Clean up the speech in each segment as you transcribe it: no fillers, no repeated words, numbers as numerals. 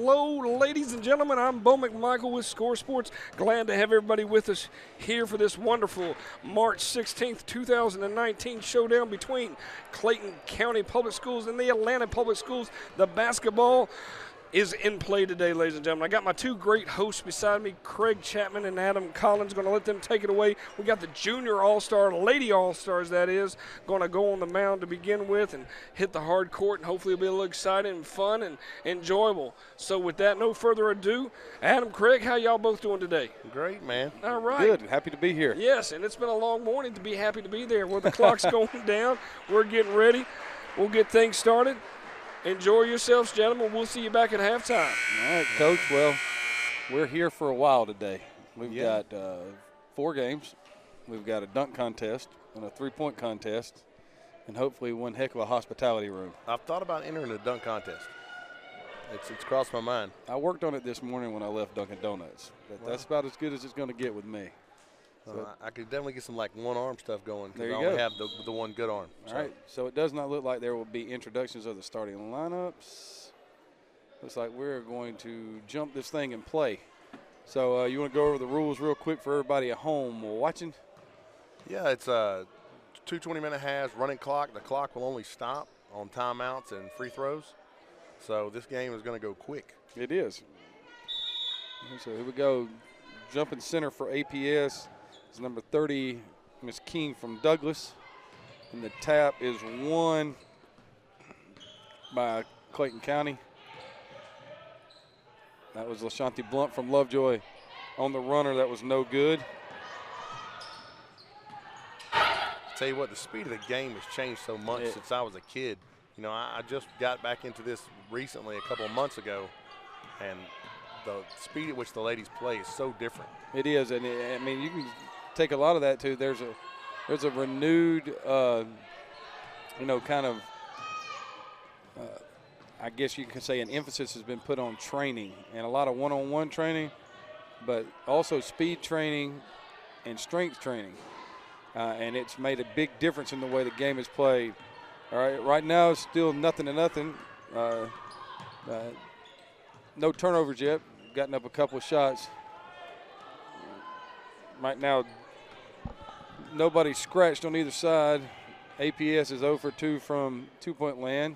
Hello, ladies and gentlemen. I'm Bo McMichael with Score Sports. Glad to have everybody with us here for this wonderful March 16th, 2019 showdown between Clayton County Public Schools and the Atlanta Public Schools. The basketball is in play today, ladies and gentlemen. I got my two great hosts beside me, Craig Chapman and Adam Collins. Going to let them take it away. We got the junior all-star, lady all-stars that is, going to go on the mound to begin with and hit the hard court, and hopefully it'll be a little exciting and fun and enjoyable. So with that, no further ado, Adam, Craig, how y'all both doing today? Great, man. All right. Good. Happy to be here. Yes, and it's been a long morning to be happy to be there. Where the clock's going down, we're getting ready. We'll get things started. Enjoy yourselves, gentlemen. We'll see you back at halftime. All right, Coach. Well, we're here for a while today. We've got 4 games. We've got a dunk contest and a three-point contest, and hopefully one heck of a hospitality room. I've thought about entering a dunk contest. It's crossed my mind. I worked on it this morning when I left Dunkin' Donuts. But that's about as good as it's going to get with me. So I could definitely get some like one-arm stuff going because There I you only go. have the one good arm. All right, so it does not look like there will be introductions of the starting lineups. Looks like we're going to jump this thing and play. So you want to go over the rules real quick for everybody at home watching? Yeah, it's 2 20-minute halves, running clock. The clock will only stop on timeouts and free throws. So this game is going to go quick. It is. So here we go. Jumping center for APS is number 30, Miss King from Douglas. And the tap is won by Clayton County. That was LaShanti Blunt from Lovejoy on the runner. That was no good. Tell you what, the speed of the game has changed so much since I was a kid. You know, I just got back into this recently a couple of months ago, and the speed at which the ladies play is so different. It is, and I mean, you can take a lot of that too. There's a renewed, you know, kind of, I guess you can say an emphasis has been put on training and a lot of one-on-one training, but also speed training and strength training, and it's made a big difference in the way the game is played. All right, right now it's still 0-0. No turnovers yet. Gotten up a couple of shots. Right now, nobody scratched on either side. APS is 0 for 2 from two-point land.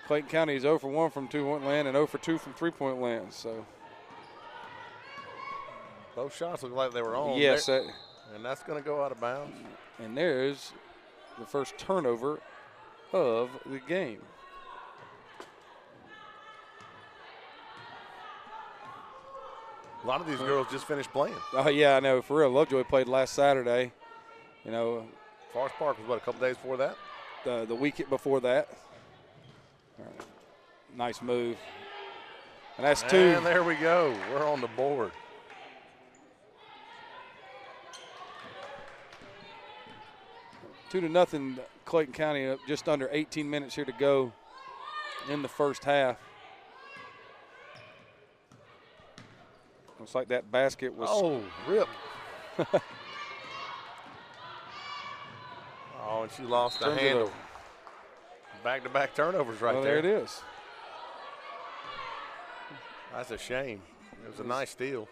Clayton County is 0 for 1 from two-point land and 0 for 2 from three-point land. So both shots look like they were on. yes, and that's going to go out of bounds. And there's the first turnover of the game. A lot of these girls just finished playing. Oh, yeah, I know. For real, Lovejoy played last Saturday. You know, Forest Park was, what, a couple days before that? the week before that. All right. Nice move. And that's 2. And there we go. We're on the board. Two to nothing, Clayton County up just under 18 minutes here to go in the first half. Looks like that basket was. Oh, rip. Oh, and she lost the Turns it handle. over. Back-to-back turnovers right Oh, there. there it is. That's a shame. It was a nice steal.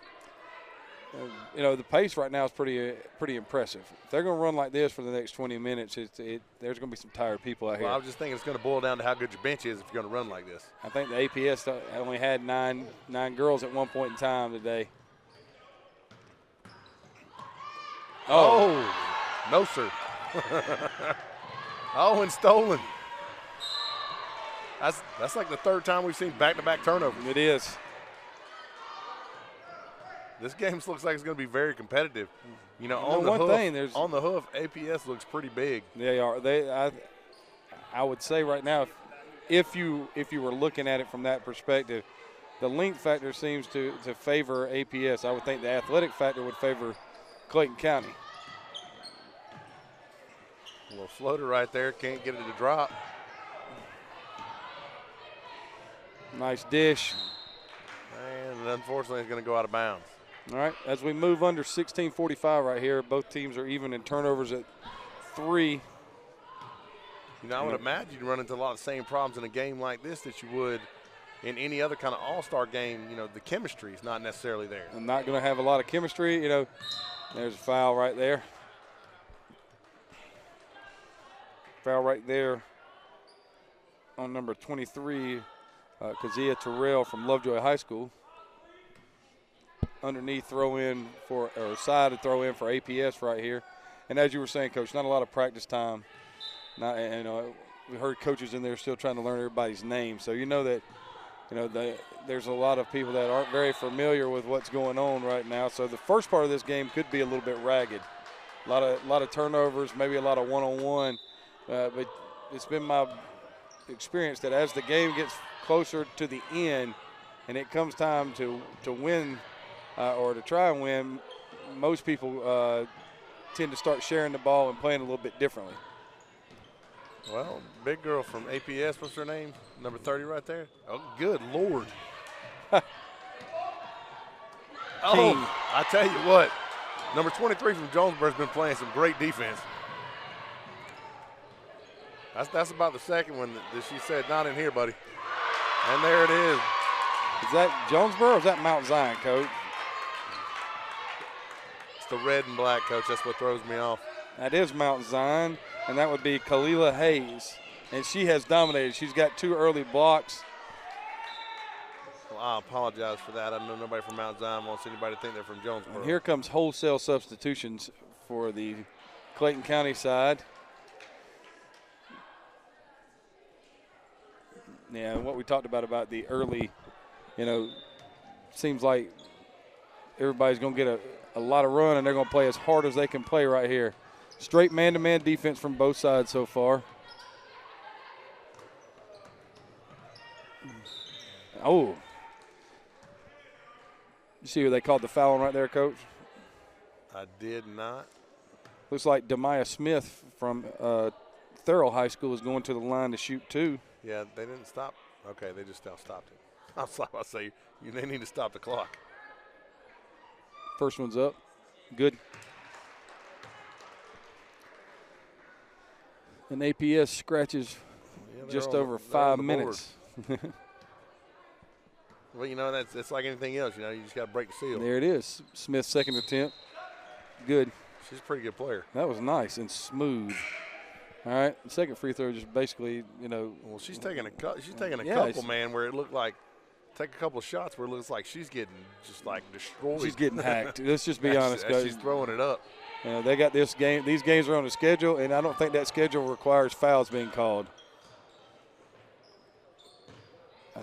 You know, the pace right now is pretty impressive. If they're going to run like this for the next 20 minutes, there's going to be some tired people out here. Well, I was just thinking it's going to boil down to how good your bench is if you're going to run like this. I think the APS only had nine girls at one point in time today. Oh, no, sir. Oh, and stolen. That's like the third time we've seen back-to-back turnovers. It is. This game looks like it's going to be very competitive. You know, on the hoof, APS looks pretty big. They are. I would say right now, if you were looking at it from that perspective, the length factor seems to favor APS. I would think the athletic factor would favor Clayton County. A little floater right there. Can't get it to drop. Nice dish. And unfortunately, it's going to go out of bounds. All right, as we move under 16:45 right here, both teams are even in turnovers at 3. You know, I would imagine you'd run into a lot of the same problems in a game like this that you would in any other kind of all-star game, you know, the chemistry is not necessarily there. I'm not going to have a lot of chemistry. You know, there's a foul right there. Foul right there on number 23, Kazia Terrell from Lovejoy High School. Underneath throw in for, or side to throw in for APS right here. And as you were saying, Coach, not a lot of practice time. Not, you know, we heard coaches in there still trying to learn everybody's name. So you know that, you know, there's a lot of people that aren't very familiar with what's going on right now. So the first part of this game could be a little bit ragged. A lot of turnovers, maybe a lot of one-on-one. But it's been my experience that as the game gets closer to the end and it comes time to win or to try and win, most people tend to start sharing the ball and playing a little bit differently. Well, big girl from APS, what's her name? Number 30 right there. Oh, good Lord. Oh, I tell you what, number 23 from Jonesboro's been playing some great defense. That's about the second one that she said, not in here, buddy. And there it is. Is that Jonesboro or is that Mount Zion, Coach? It's the red and black, Coach. That's what throws me off. That is Mount Zion, and that would be Kalila Hayes. And she has dominated. She's got 2 early blocks. Well, I apologize for that. I know nobody from Mount Zion wants anybody to think they're from Jonesboro. And here comes wholesale substitutions for the Clayton County side. Yeah, and what we talked about the early, you know, seems like everybody's going to get a lot of run, and they're going to play as hard as they can play right here. Straight man-to-man defense from both sides so far. Oh. You see who they called the foul on right there, Coach? I did not. Looks like Demaya Smith from Thurl High School is going to the line to shoot 2. Yeah, they didn't stop. Okay, they just now stopped it. I was like, I say, they need to stop the clock. First one's up. Good. And APS scratches just over 5 minutes. Well, you know, it's like anything else. You know, you just got to break the seal. There it is. Smith's second attempt. Good. She's a pretty good player. That was nice and smooth. All right, the second free throw just basically, you know. Well, she's taking a couple, man, where it looked like take a couple of shots where it looks like she's getting just like destroyed. She's getting hacked. Let's just be honest, guys. She's throwing it up. They got this game. These games are on the schedule, and I don't think that schedule requires fouls being called.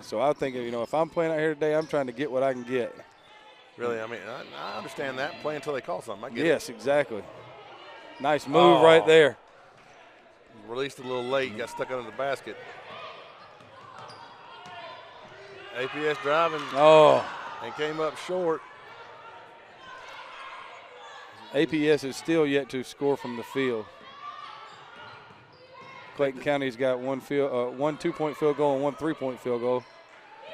So I think, you know, if I'm playing out here today, I'm trying to get what I can get. Really, I mean, I understand that. Play until they call something. I get Yes, exactly. Nice move right there. Released a little late, got stuck under the basket. APS driving. And came up short. APS is still yet to score from the field. Clayton County's got one 2-point field goal and one 3-point field goal.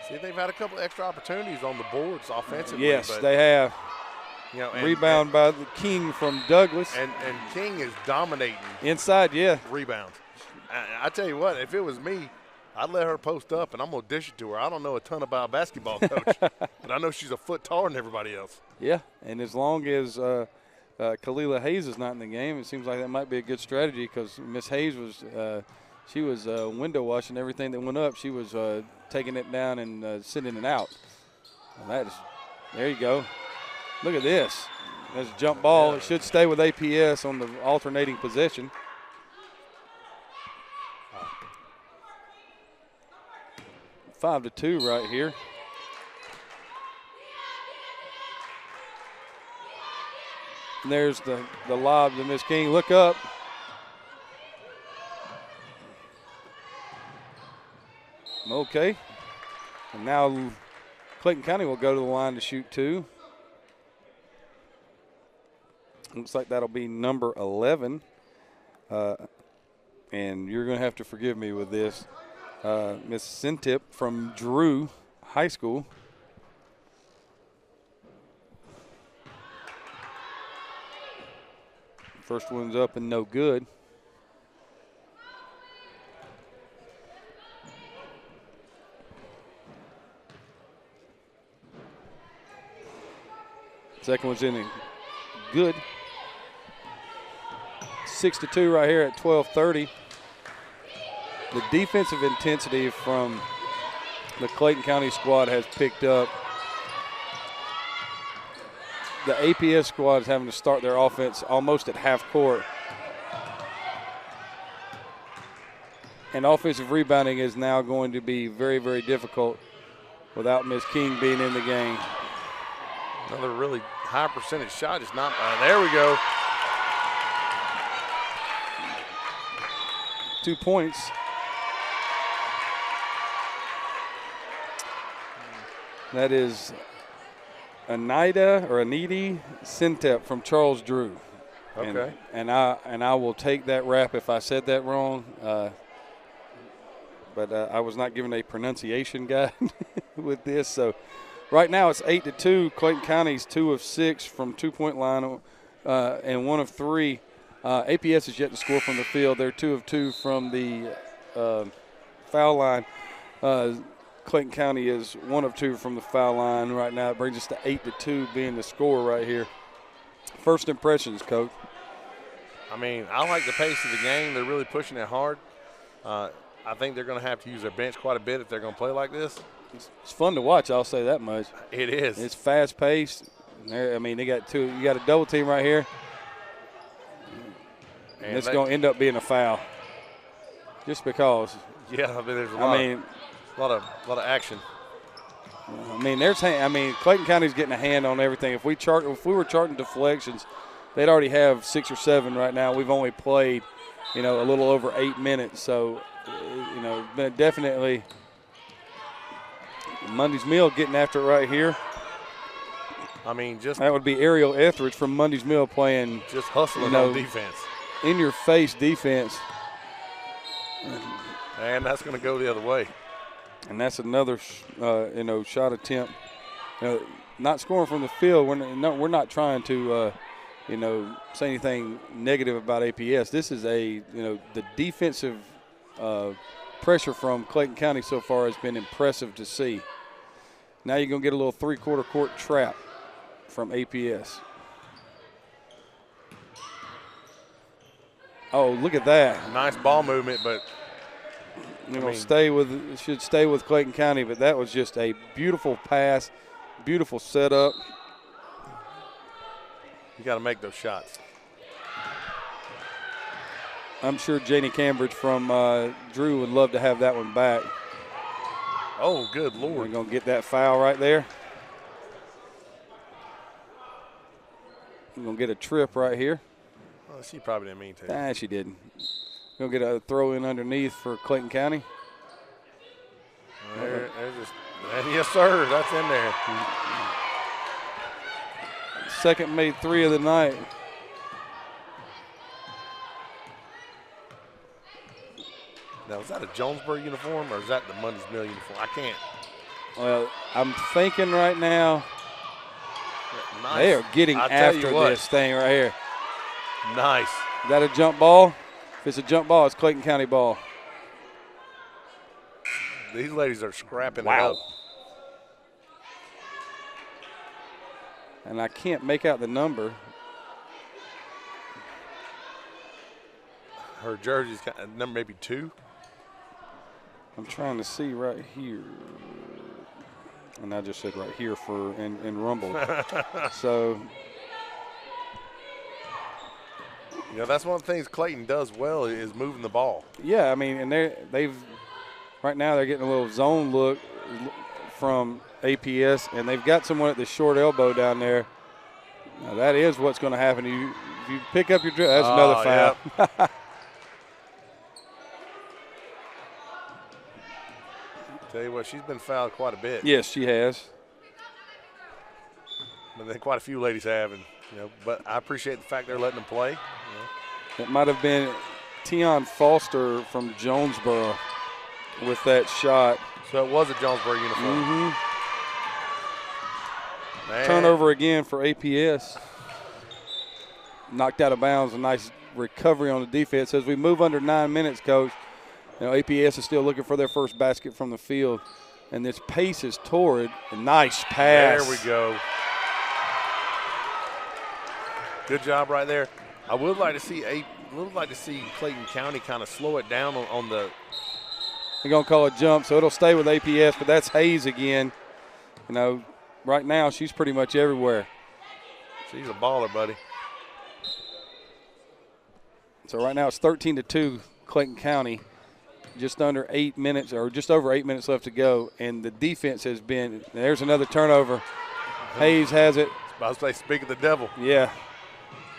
See, they've had a couple extra opportunities on the boards offensively. Yes, they have. You know, rebound by the King from Douglas. And King is dominating. Inside, yeah. Rebounds. I tell you what, if it was me, I'd let her post up, and I'm going to dish it to her. I don't know a ton about basketball, Coach, but I know she's a foot taller than everybody else. Yeah, and as long as Kalila Hayes is not in the game, it seems like that might be a good strategy because Miss Hayes was she was window washing everything that went up. She was taking it down and sending it out. And there you go. Look at this. There's a jump ball. It should stay with APS on the alternating possession. Wow. 5-2 right here. And there's the lob to Miss King. Look up. Okay. And now Clayton County will go to the line to shoot 2. Looks like that'll be number 11. And you're going to have to forgive me with this. Miss Sintip from Drew High School. First one's up and no good. Second one's in good. 6-2 right here at 12:30. The defensive intensity from the Clayton County squad has picked up. The APS squad is having to start their offense almost at half court. And offensive rebounding is now going to be very, very difficult without Ms. King being in the game. Another really high percentage shot. It's not. There we go. 2 points. That is Anidi Sintep from Charles Drew. Okay. And I will take that rap if I said that wrong. But I was not given a pronunciation guide with this. So right now it's 8-2. Clayton County's 2 of 6 from 2-point line and 1 of 3. APS is yet to score from the field. They're 2 of 2 from the foul line. Clayton County is 1 of 2 from the foul line right now. It brings us to 8-2 being the score right here. First impressions, Coach. I mean, I like the pace of the game. They're really pushing it hard. I think they're going to have to use their bench quite a bit if they're going to play like this. It's fun to watch, I'll say that much. It is. It's fast-paced. I mean, they got two. You got a double team right here. And it's going to end up being a foul. Just because. Yeah, I mean, there's a lot of action. I mean, Clayton County's getting a hand on everything. If we were charting deflections, they'd already have 6 or 7 right now. We've only played, a little over 8 minutes. So, definitely Monday's Mill getting after it right here. I mean, that would be Ariel Etheridge from Monday's Mill playing. Just hustling on defense. In-your-face defense. And that's going to go the other way. And that's another, shot attempt. Not scoring from the field. We're not trying to, say anything negative about APS. This is the defensive pressure from Clayton County so far has been impressive to see. Now you're going to get a little three-quarter court trap from APS. Oh, look at that. Nice ball movement, but should stay with Clayton County, but that was just a beautiful pass, beautiful setup. You got to make those shots. I'm sure Janie Cambridge from Drew would love to have that one back. Oh, good Lord. We're going to get that foul right there. We're going to get a trip right here. Well, she probably didn't mean to. Nah, she didn't. Going to get a throw in underneath for Clayton County. Yes, sir. That's in there. Second made 3 of the night. Now, is that a Jonesboro uniform or is that the Monday's Mill uniform? I can't. Well, I'm thinking right now nice. They are getting after this thing right here. Nice. Is that a jump ball? If it's a jump ball, it's Clayton County ball. These ladies are scrapping it up. And I can't make out the number. Her jersey's number maybe 2. I'm trying to see right here. And I just said right here in Rumble. So. That's one of the things Clayton does well is moving the ball. Yeah, I mean, and right now they're getting a little zone look from APS, and they've got someone at the short elbow down there. Now that is what's going to happen. If you pick up your dribble, that's another foul. Yeah. Tell you what, she's been fouled quite a bit. Yes, she has. But then quite a few ladies have, and but I appreciate the fact they're letting them play. It might have been Tion Foster from Jonesboro with that shot. So it was a Jonesboro uniform. Mm-hmm. Turnover again for APS. Knocked out of bounds. A nice recovery on the defense. As we move under 9 minutes, Coach, APS is still looking for their first basket from the field. And this pace is torrid. A nice pass. There we go. Good job right there. I would like to see Clayton County kind of slow it down on the. They're going to call a jump, so it'll stay with APS, but that's Hayes again. You know, right now she's pretty much everywhere. She's a baller, buddy. So right now it's 13-2 Clayton County. Just under 8 minutes, or just over 8 minutes left to go, and the defense has been. There's another turnover. Hayes has it. I was about to say, speak of the devil. Yeah.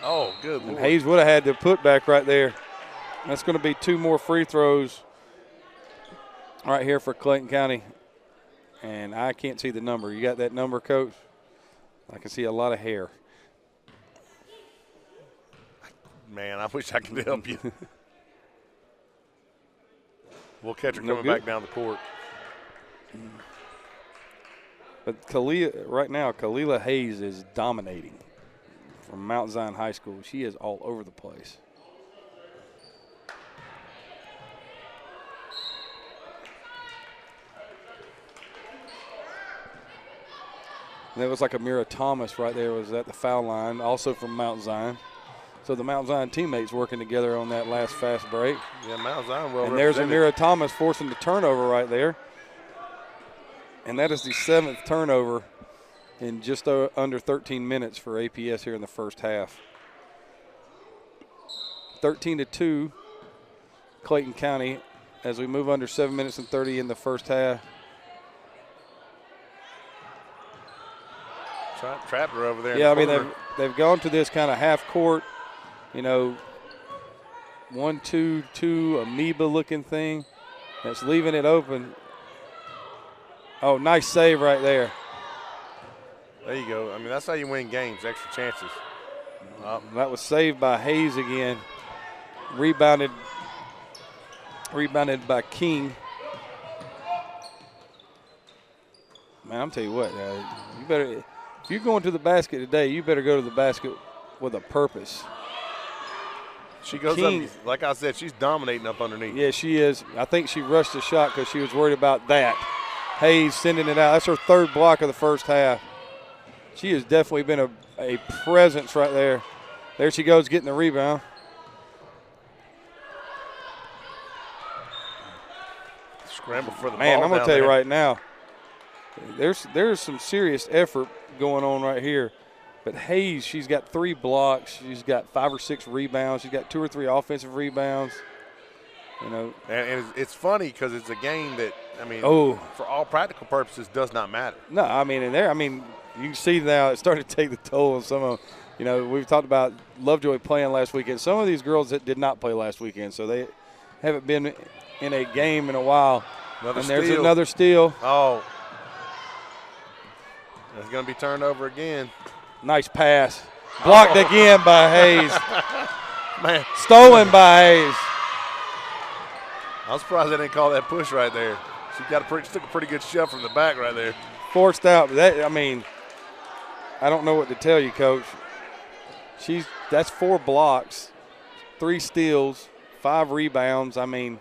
Oh, good And Lord. Hayes would have had the putback right there. That's going to be 2 more free throws right here for Clayton County. And I can't see the number. You got that number, Coach? I can see a lot of hair. Man, I wish I could help you. We'll catch her No coming good. back down the court. But right now, Kalila Hayes is dominating from Mount Zion High School. She is all over the place. And it was like Amira Thomas right there was at the foul line, also from Mount Zion. So the Mount Zion teammates working together on that last fast break. Yeah, Mount Zion well And there's represented. Amira Thomas forcing the turnover right there. And that is the 7th turnover in just under 13 minutes for APS here in the first half. 13-2 Clayton County as we move under 7 minutes and 30 in the first half. Trapped her over there. Yeah, I in the mean, corner. they've gone to this kind of half court, 1-2-2 amoeba-looking thing that's leaving it open. Oh, nice save right there. There you go. I mean, that's how you win games, extra chances. That was saved by Hayes again. Rebounded by King. Man, I'm telling you what, you better, if you're going to the basket today, you better go to the basket with a purpose. She goes King. up, like I said, she's dominating up underneath. Yeah, she is. I think she rushed the shot because she was worried about that. Hayes sending it out. That's her 3rd block of the first half. She has definitely been a presence right there. There she goes getting the rebound. Scramble for the Man, ball I'm going to down tell you there. right now, there's some serious effort going on right here. But Hayes, she's got 3 blocks. She's got 5 or 6 rebounds. She's got 2 or 3 offensive rebounds. And it's funny because it's a game that, I mean, Oh. for all practical purposes, does not matter. No, I mean, you can see now it's starting to take the toll on some of them. We've talked about Lovejoy playing last weekend. Some of these girls that did not play last weekend, so they haven't been in a game in a while. There's another steal. Oh. It's going to be turned over again. Nice pass. Blocked again by Hayes. Man, Stolen by Hayes. I'm surprised they didn't call that push right there. She took a pretty good shove from the back right there. Forced out. But I don't know what to tell you, Coach. That's 4 blocks, 3 steals, 5 rebounds. I mean,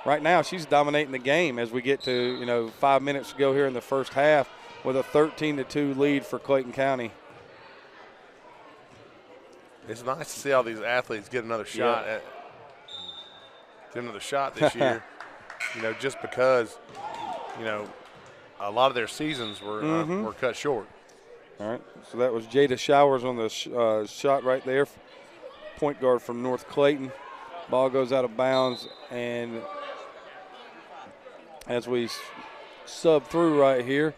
right now she's dominating the game as we get to 5 minutes to go here in the first half with a 13-2 lead for Clayton County. It's nice to see all these athletes get another shot this year. Just because a lot of their seasons were cut short. All right, so that was Jada Showers on the shot right there, point guard from North Clayton. Ball goes out of bounds, and as we sub through right here,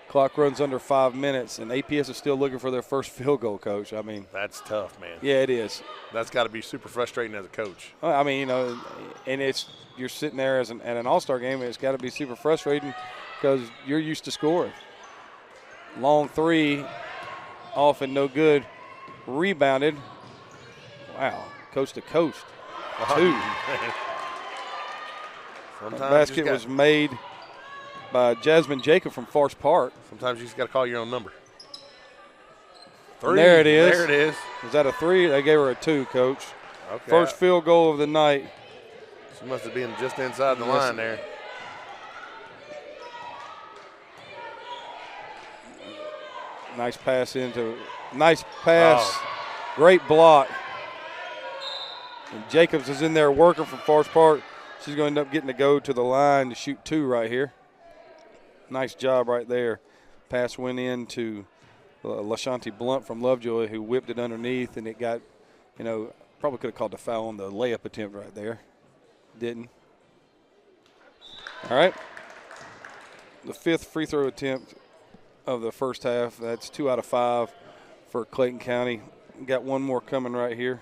clock runs under 5 minutes, and APS is still looking for their first field goal, Coach. I mean, that's tough, man. Yeah, it is. That's got to be super frustrating as a coach. I mean, and you're sitting there at an all-star game, and it's got to be super frustrating because you're used to scoring. Long 3, off and no good. Rebounded. Wow, coast to coast. 2. Sometimes That basket was made by Jasmine Jacob from Forest Park. Sometimes you just got to call your own number. 3. And there it is. There it is. Was that a 3? They gave her a 2, Coach. Okay. First field goal of the night. She must have been just inside the line there. Nice pass. Great block. And Jacobs is in there working from Forest Park. She's going to end up getting to go to the line to shoot 2 right here. Nice job right there. Pass went in to LaShanti Blunt from Lovejoy, who whipped it underneath, and it got, probably could have called the foul on the layup attempt right there. Didn't. All right. The 5th free throw attempt of the first half. That's 2 out of 5 for Clayton County. Got one more coming right here.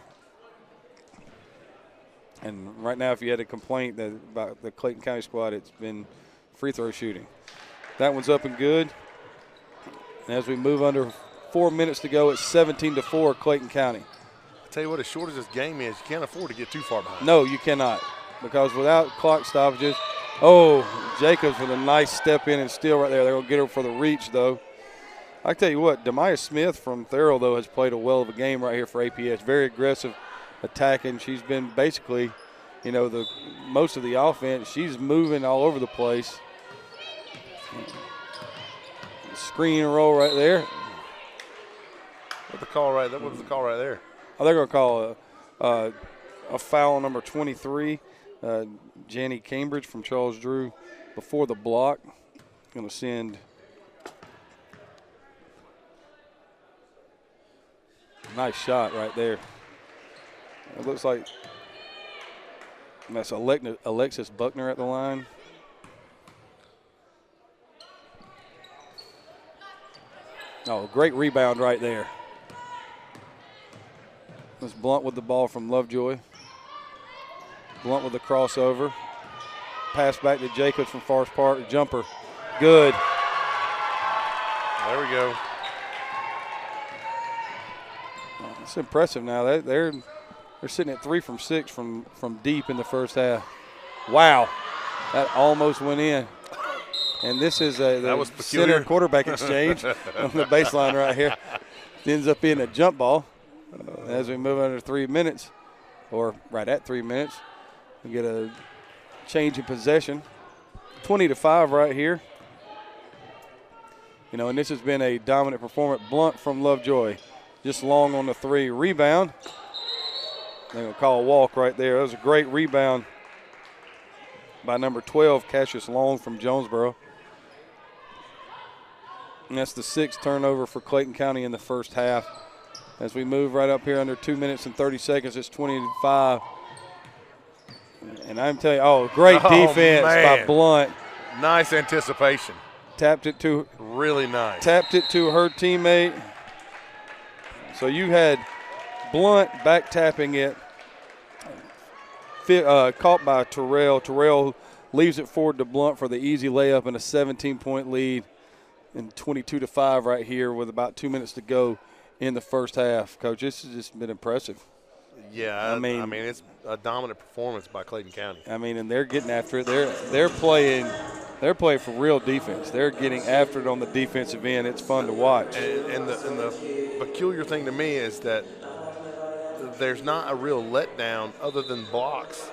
And right now, if you had a complaint about the Clayton County squad, it's been free throw shooting. That one's up and good. And as we move under 4 minutes to go, it's 17-4 Clayton County. I tell you what, as short as this game is, you can't afford to get too far behind. No, you cannot, because without clock stoppages, oh, Jacobs with a nice step in and steal right there. They're going to get her for the reach, though. I tell you what, Demaya Smith from Thurl, though, has played a well of a game right here for APS. Very aggressive attacking. She's been basically, the most of the offense. She's moving all over the place. Screen and roll right there. What's the call right there? What was the call right there? Oh, they're going to call a foul number 23. Janny Cambridge from Charles Drew before the block. Going to send nice shot right there. It looks like that's Alexis Buckner at the line. Oh, great rebound right there. That's Blunt with the ball from Lovejoy. Blunt with the crossover. Pass back to Jacobs from Forest Park. Jumper. Good. There we go. It's impressive now. They're sitting at 3 from 6 from deep in the first half. Wow. That almost went in. And this is the center quarterback exchange on the baseline right here. It ends up being a jump ball. As we move under 3 minutes, or right at 3 minutes, we get a change in possession. 20-5 right here. And this has been a dominant performance. Blunt from Lovejoy, just long on the 3. Rebound. They're going to call a walk right there. That was a great rebound by number 12, Cassius Long from Jonesboro. And that's the 6th turnover for Clayton County in the first half. As we move right up here under 2 minutes and 30 seconds, it's 20-5. And I'm telling you, great defense by Blunt. Nice anticipation. Tapped it to really nice. Tapped it to her teammate. So you had Blunt back tapping it. Caught by Terrell. Terrell leaves it forward to Blunt for the easy layup and a 17-point lead. And 22-5 right here with about 2 minutes to go in the first half. Coach, this has just been impressive. Yeah, I mean it's a dominant performance by Clayton County. And they're getting after it. They're playing for real defense. They're getting after it on the defensive end. It's fun to watch. And the peculiar thing to me is that there's not a real letdown other than blocks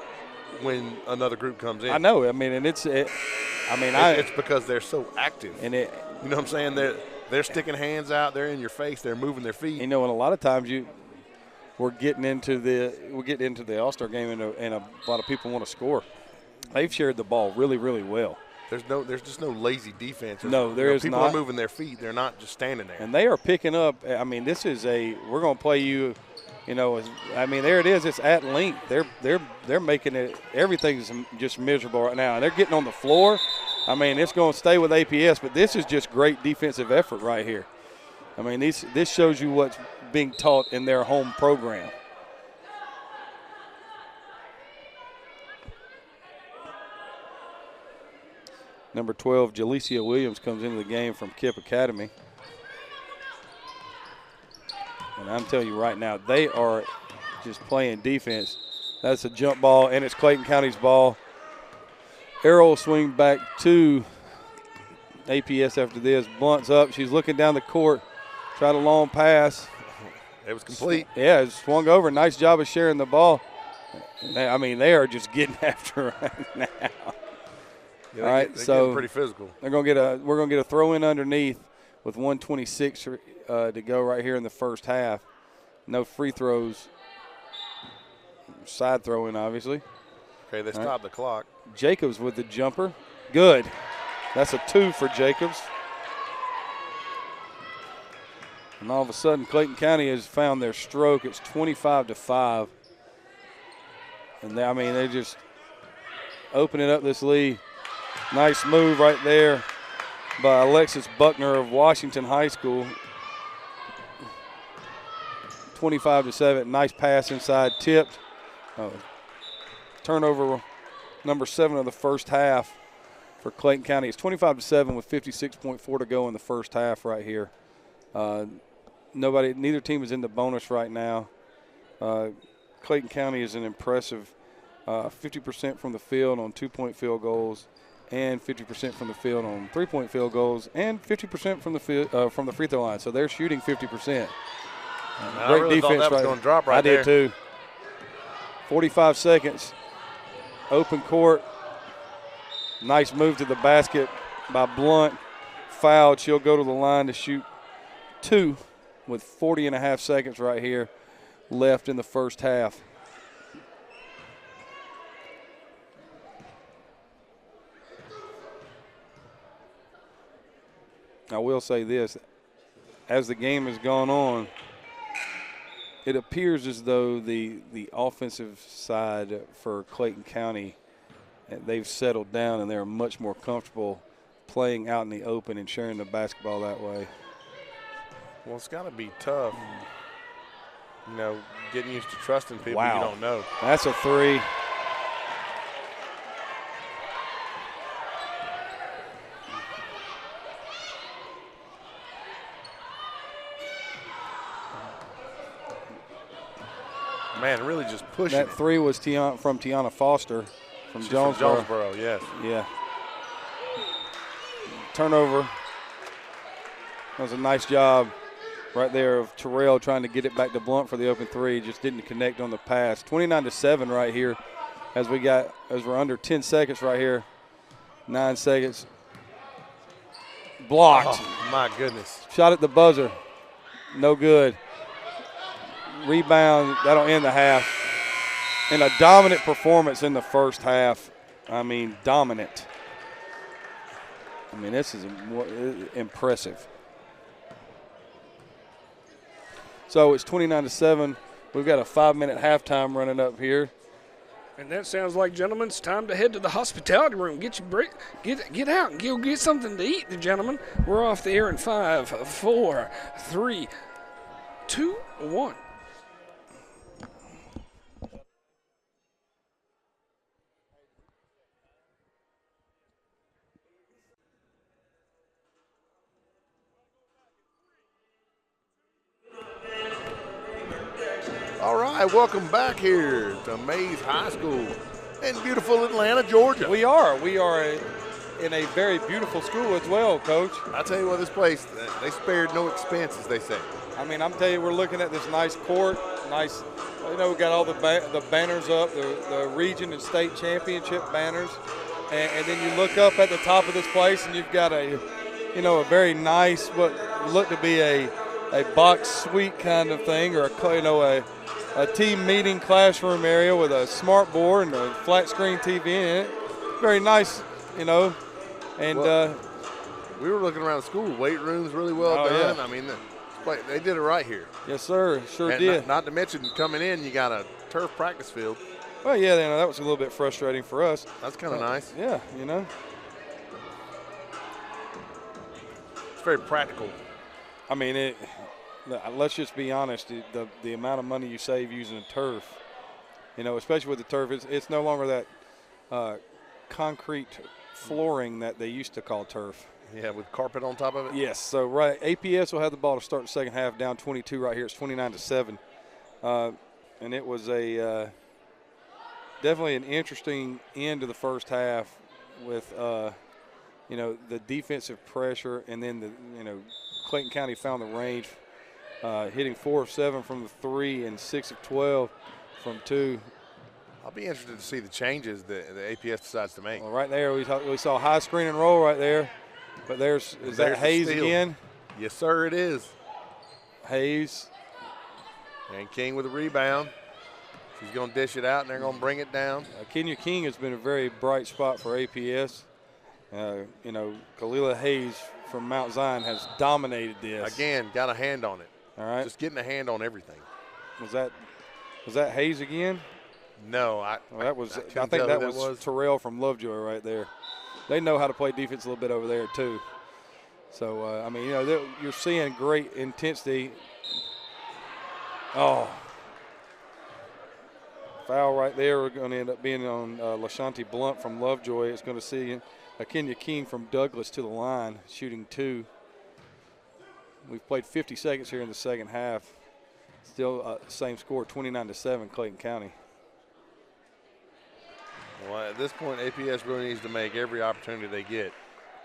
when another group comes in. I know. It's because they're so active. And you know what I'm saying? They're sticking hands out. They're in your face. They're moving their feet. And a lot of times we're getting into the All-Star game and a lot of people want to score. They've shared the ball really, really well. There's just no lazy defense. No, there is not. People are moving their feet. They're not just standing there. And they are picking up. This is we're going to play you. There it is. It's at length. They're making it. Everything's just miserable right now, and they're getting on the floor. It's going to stay with APS, but this is just great defensive effort right here. This shows you what's being taught in their home program. Number 12, Jalecia Williams comes into the game from Kipp Academy. And I'm telling you right now, they are just playing defense. That's a jump ball, and it's Clayton County's ball. Arrow will swing back to APS after this. Blunt's up. She's looking down the court. Tried a long pass. It was complete. Yeah, it swung over. Nice job of sharing the ball. They are just getting after it right now. Yeah, all right, so pretty physical. We're gonna get a throw in underneath with 1:26 to go right here in the first half. No free throws. Side throwing, obviously. Okay, they stopped the clock. Jacobs with the jumper. Good. That's a 2 for Jacobs. And all of a sudden, Clayton County has found their stroke. It's 25-5. And they just opening up this lead. Nice move right there by Alexis Buckner of Washington High School. 25-7. Nice pass inside, tipped. Turnover number 7 of the first half for Clayton County. It's 25-7 with 56.4 to go in the first half right here. Neither team is in the bonus right now. Clayton County is an impressive 50% from the field on 2-point field goals, and 50% from the field on 3-point field goals, and 50% from the free throw line. So they're shooting 50%. I really thought that was going to drop right there. I did too. 45 seconds. Open court. Nice move to the basket by Blunt. Fouled. She'll go to the line to shoot 2 with 40.5 seconds right here left in the first half. I will say this. As the game has gone on, it appears as though the offensive side for Clayton County, they've settled down and they're much more comfortable playing out in the open and sharing the basketball that way. Well, it's got to be tough, getting used to trusting people you don't know. That's a 3. Man, really just pushing. That 3 was from Tiana Foster from Jonesboro. From Jonesboro, yes. Yeah. Turnover. That was a nice job right there of Terrell trying to get it back to Blunt for the open 3. Just didn't connect on the pass. 29-7 right here as we're under 10 seconds right here. 9 seconds. Blocked. Oh, my goodness. Shot at the buzzer. No good. Rebound. That'll end the half. And a dominant performance in the first half. Dominant. This is impressive. So it's 29-7. We've got a 5-minute halftime running up here. And that sounds like, gentlemen, it's time to head to the hospitality room. Get your break. Get out and go get something to eat, gentlemen. We're off the air in 5, 4, 3, 2, 1. All right, welcome back here to Mays High School in beautiful Atlanta, Georgia. We are in a very beautiful school as well, Coach. I tell you what, this place, they spared no expense, as they say. I'm telling you, we're looking at this nice court, nice. We got all the banners up, the region and state championship banners, and then you look up at the top of this place, and you've got a very nice, what looked to be a box suite kind of thing, or a team meeting classroom area with a smart board and a flat screen TV in it. Very nice, And we were looking around the school. Weight room's really well done. Yeah. They did it right here. Yes, sir. Sure and did. Not to mention, coming in, you got a turf practice field. Well, yeah, that was a little bit frustrating for us. That's kind of nice. Yeah, It's very practical. Let's just be honest. The amount of money you save using a turf, especially with the turf, it's no longer that concrete flooring that they used to call turf. Yeah, with carpet on top of it. Yes. So right, APS will have the ball to start the second half, down 22 right here. It's 29-7, and it was definitely an interesting end to the first half with the defensive pressure, and then Clayton County found the range. Hitting 4 of 7 from the 3 and 6 of 12 from 2. I'll be interested to see the changes that the APS decides to make. Well, right there, we saw high screen and roll right there. But there's that Hayes again? Yes, sir, it is. Hayes. And King with a rebound. She's going to dish it out, and they're going to bring it down. Kenya King has been a very bright spot for APS. You know, Kalila Hayes from Mount Zion has dominated this. Again, got a hand on it. All right. Just getting a hand on everything. Was that Hayes again? No, I think that was Terrell from Lovejoy right there. They know how to play defense a little bit over there too. So I mean, you know, you're seeing great intensity. Oh, foul right there. We're going to end up being on LaShanti Blunt from Lovejoy. It's going to see Kenya King from Douglas to the line, shooting 2. We've played 50 seconds here in the second half. Still same score, 29-7, Clayton County. Well, at this point, APS really needs to make every opportunity they get.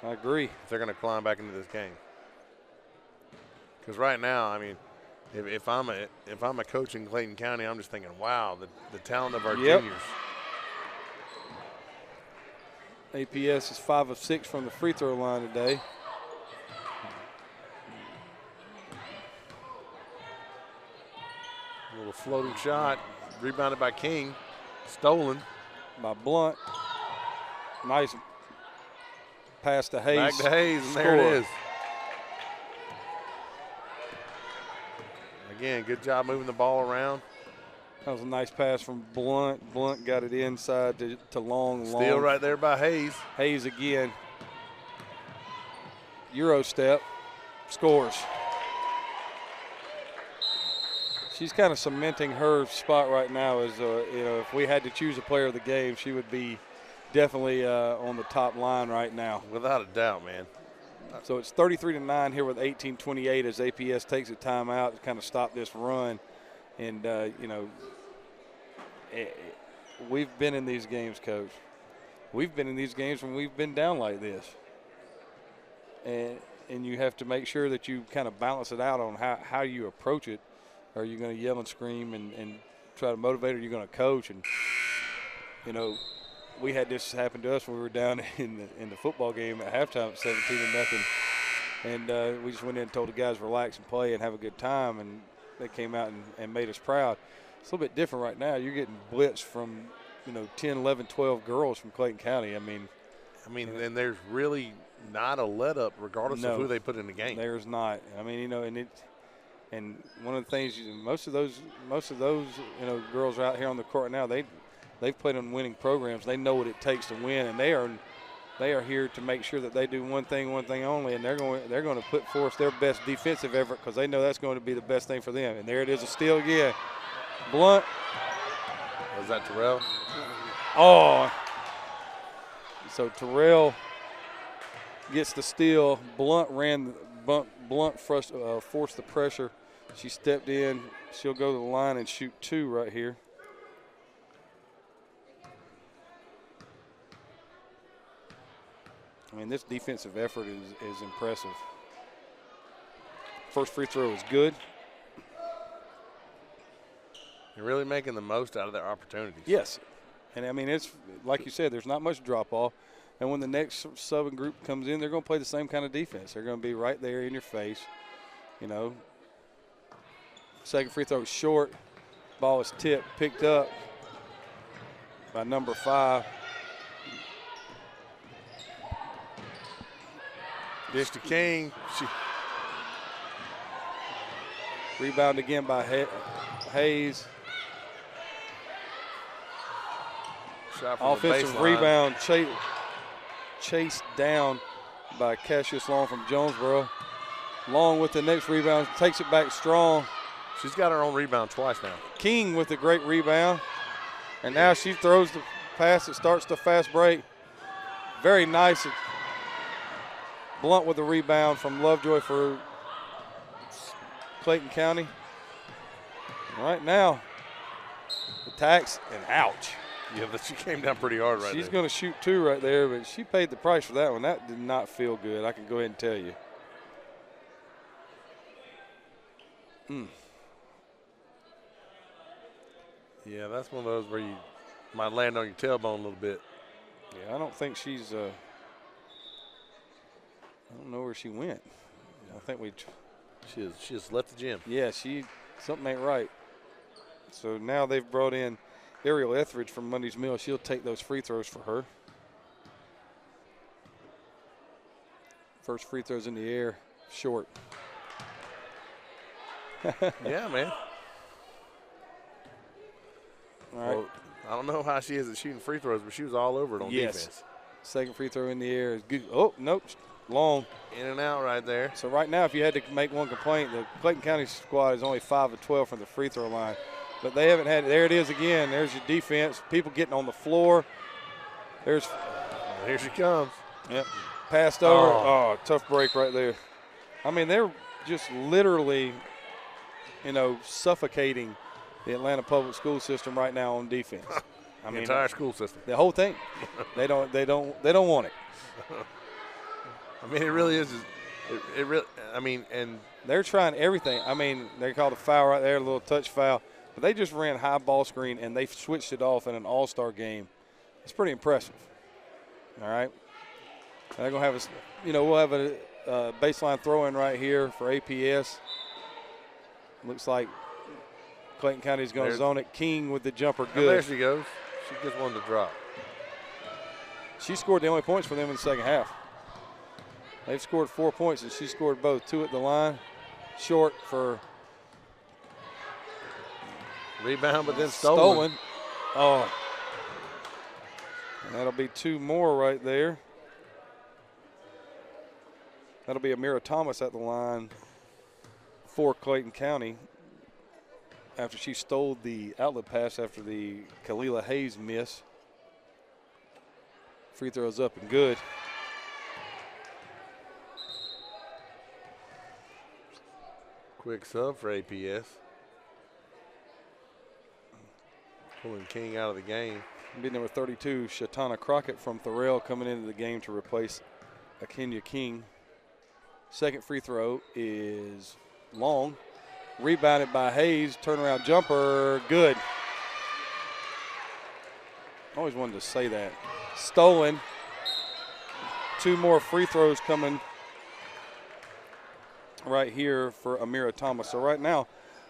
I agree. If they're going to climb back into this game. Because right now, I mean, if I'm a coach in Clayton County, I'm just thinking, wow, the talent of our juniors. APS is 5 of 6 from the free throw line today. A little floating shot, rebounded by King, stolen by Blunt. Nice pass to Hayes. Back to Hayes, and there it is. Again, good job moving the ball around. That was a nice pass from Blunt. Blunt got it inside to Long. Steal right there by Hayes. Hayes again. Euro step. Scores. She's kind of cementing her spot right now as, you know, if we had to choose a player of the game, she would be definitely on the top line right now. Without a doubt, man. So it's 33-9 here with 18:28 as APS takes a timeout to kind of stop this run. And, you know, we've been in these games, Coach. We've been in these games when we've been down like this. And you have to make sure that you kind of balance it out on how you approach it. Are you going to yell and scream and try to motivate, or are you going to coach? And, you know, we had this happen to us when we were down in the football game at halftime, 17-0. And we just went in and told the guys relax and play and have a good time, and they came out and made us proud. It's a little bit different right now. You're getting blitzed from, you know, 10, 11, 12 girls from Clayton County. I mean, and there's really not a let-up regardless of who they put in the game. There's not. I mean, you know, and one of the things, most of those, you know, girls are out here on the court now. They've played on winning programs. They know what it takes to win, and they are here to make sure that they do one thing only, and they're going to put forth their best defensive effort because they know that's going to be the best thing for them. And there it is, a steal again. Blunt. Was that Terrell? Oh. So Terrell gets the steal. Blunt forced the pressure. She stepped in. She'll go to the line and shoot 2 right here. I mean, this defensive effort is impressive. First free throw is good. They're really making the most out of their opportunities. Yes. And, I mean, it's like you said, there's not much drop-off. And when the next subbing group comes in, they're going to play the same kind of defense. They're going to be right there in your face, you know. Second free throw is short. Ball is tipped, picked up by number 5. Dish to King. Rebound again by Hayes. Offensive rebound chased down by Cassius Long from Jonesboro. Long with the next rebound, takes it back strong. She's got her own rebound twice now. King with a great rebound. And now she throws the pass. It starts the fast break. Very nice. Blunt with the rebound from Lovejoy for Clayton County. Right now, attacks and ouch. Yeah, but she came down pretty hard right there. She's going to shoot 2 right there, but she paid the price for that one. That did not feel good. I can go ahead and tell you. Yeah, that's one of those where you might land on your tailbone a little bit. Yeah, I don't think she's I don't know where she went. I think she just left the gym. Yeah, something ain't right. So now they've brought in Ariel Etheridge from Monday's Mill. She'll take those free throws for her. First free throws in the air, short. Yeah, man. All right. Well, I don't know how she is at shooting free throws, but she was all over it on defense. Second free throw in the air is good. Oh, nope, long. In and out right there. So right now, if you had to make one complaint, the Clayton County squad is only 5 of 12 from the free throw line. But they haven't had – there it is again. There's your defense. People getting on the floor. Here she comes. Yep. Passed over. Oh, tough break right there. I mean, they're just literally, suffocating the Atlanta public school system right now on defense. I mean, entire school system. The whole thing. They don't want it. I mean, it really is. It really. I mean, and they're trying everything. I mean, they called a foul right there, a little touch foul, but they just ran high ball screen and they switched it off in an all-star game. It's pretty impressive. All right. And they're gonna have we'll have a baseline throw-in right here for APS. Looks like Clayton County is going to zone it. King with the jumper, good. And there she goes. She just wanted to drop. She scored the only points for them in the second half. They've scored 4 points, and she scored both. 2 at the line, short for rebound, but then stolen. Oh, and that'll be 2 more right there. That'll be Amira Thomas at the line for Clayton County after she stole the outlet pass after the Kalila Hayes miss. Free throws up and good. Quick sub for APS. Pulling King out of the game. Bid number 32, Shatana Crockett from Thorell coming into the game to replace Akenya King. Second free throw is long. Rebounded by Hayes. Turnaround jumper. Good. Always wanted to say that. Stolen. 2 more free throws coming right here for Amira Thomas. So right now,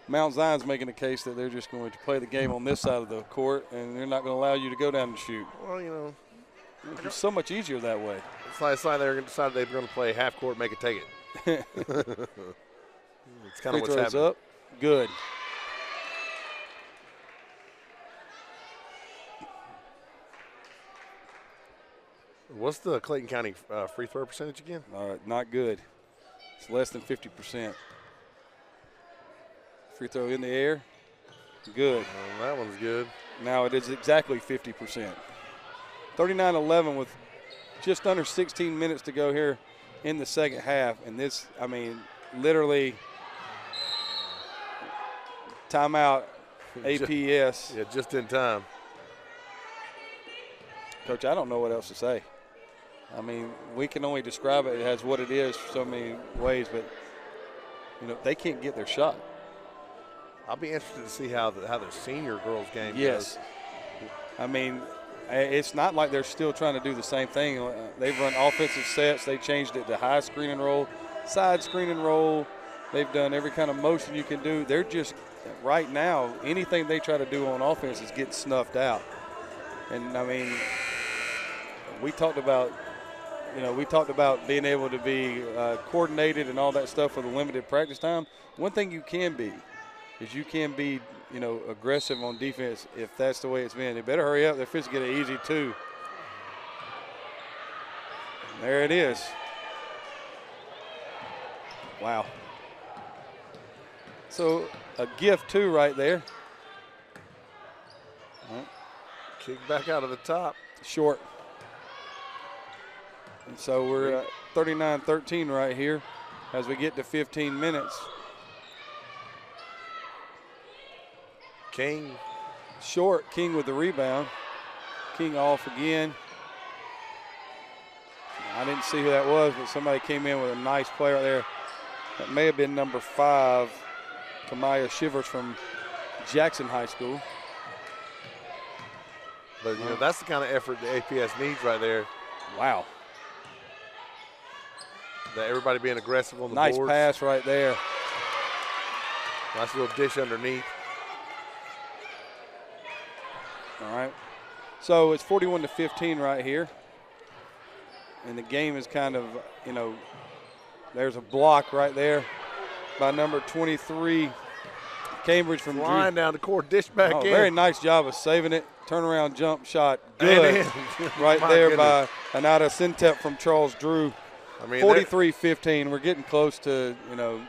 Mount Zion's making a case that they're just going to play the game on this side of the court, and they're not going to allow you to go down and shoot. Well, it's so much easier that way. It's like they decided they were going to play half court, make it take it. It's kind of what's happening. Up. Good. What's the Clayton County free throw percentage again? Not good. It's less than 50%. Free throw in the air. Good. That one's good. Now it is exactly 50%. 39-11 with just under 16 minutes to go here in the second half. And this, I mean, literally timeout APS. Yeah, just in time. Coach, I don't know what else to say. I mean, we can only describe it as what it is so many ways, but, they can't get their shot. I'll be interested to see how their senior girls game goes. I mean, it's not like they're still trying to do the same thing. They've run offensive sets. They changed it to high screen and roll, side screen and roll. They've done every kind of motion you can do. They're just, right now, anything they try to do on offense is getting snuffed out. And, I mean, we talked about being able to be coordinated and all that stuff with a limited practice time. One thing you can be is you can be, aggressive on defense if that's the way it's been. They better hurry up. They're fixing to get an easy 2. There it is. Wow. So a gift 2 right there. Kick back out of the top. Short. And so we're at 39-13 right here as we get to 15 minutes. King. Short. King with the rebound. King off again. I didn't see who that was, but somebody came in with a nice play right there. That may have been number 5, Kamaya Shivers from Jackson High School. But, that's the kind of effort the APS needs right there. Wow. That everybody being aggressive on the boards. Nice pass right there. Nice little dish underneath. All right. So it's 41-15 right here. And the game is kind of, there's a block right there by number 23, Cambridge from Flying down the court, dish back in. Very nice job of saving it. Turnaround jump shot, good. Right there by Anada Sintep from Charles Drew. I mean, 43-15. We're getting close to, a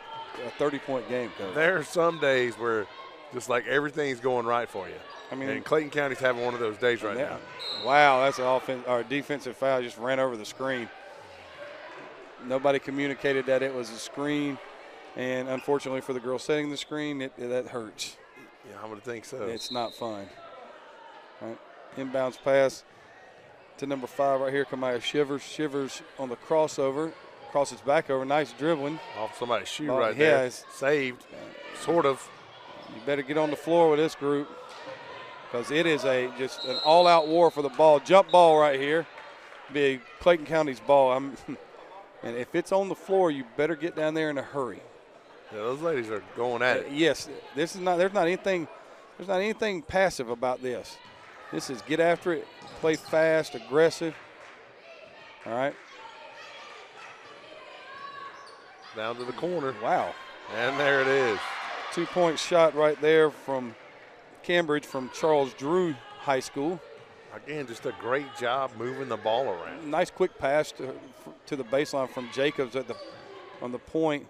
30-point game, Coach. There are some days where just like everything's going right for you. I mean, and Clayton County's having one of those days right now. Wow, that's an defensive foul. Just ran over the screen. Nobody communicated that it was a screen, and unfortunately for the girl setting the screen, that hurts. Yeah, I would think so. It's not fun. All right. Inbounds pass to number 5 right here, Kamaya Shivers. Shivers on the crossover, crosses back over. Nice dribbling. Off somebody's shoe right there. Saved, sort of. You better get on the floor with this group because it is just an all-out war for the ball. Jump ball right here. Be Clayton County's ball. And if it's on the floor, you better get down there in a hurry. Yeah, those ladies are going at it. Yes, this is not. There's not anything passive about this. This is get after it, play fast, aggressive. All right. Down to the corner. Wow. And there it is. 2-point shot right there from Cambridge from Charles Drew High School. Again, just a great job moving the ball around. Nice quick pass to the baseline from Jacobs on the point.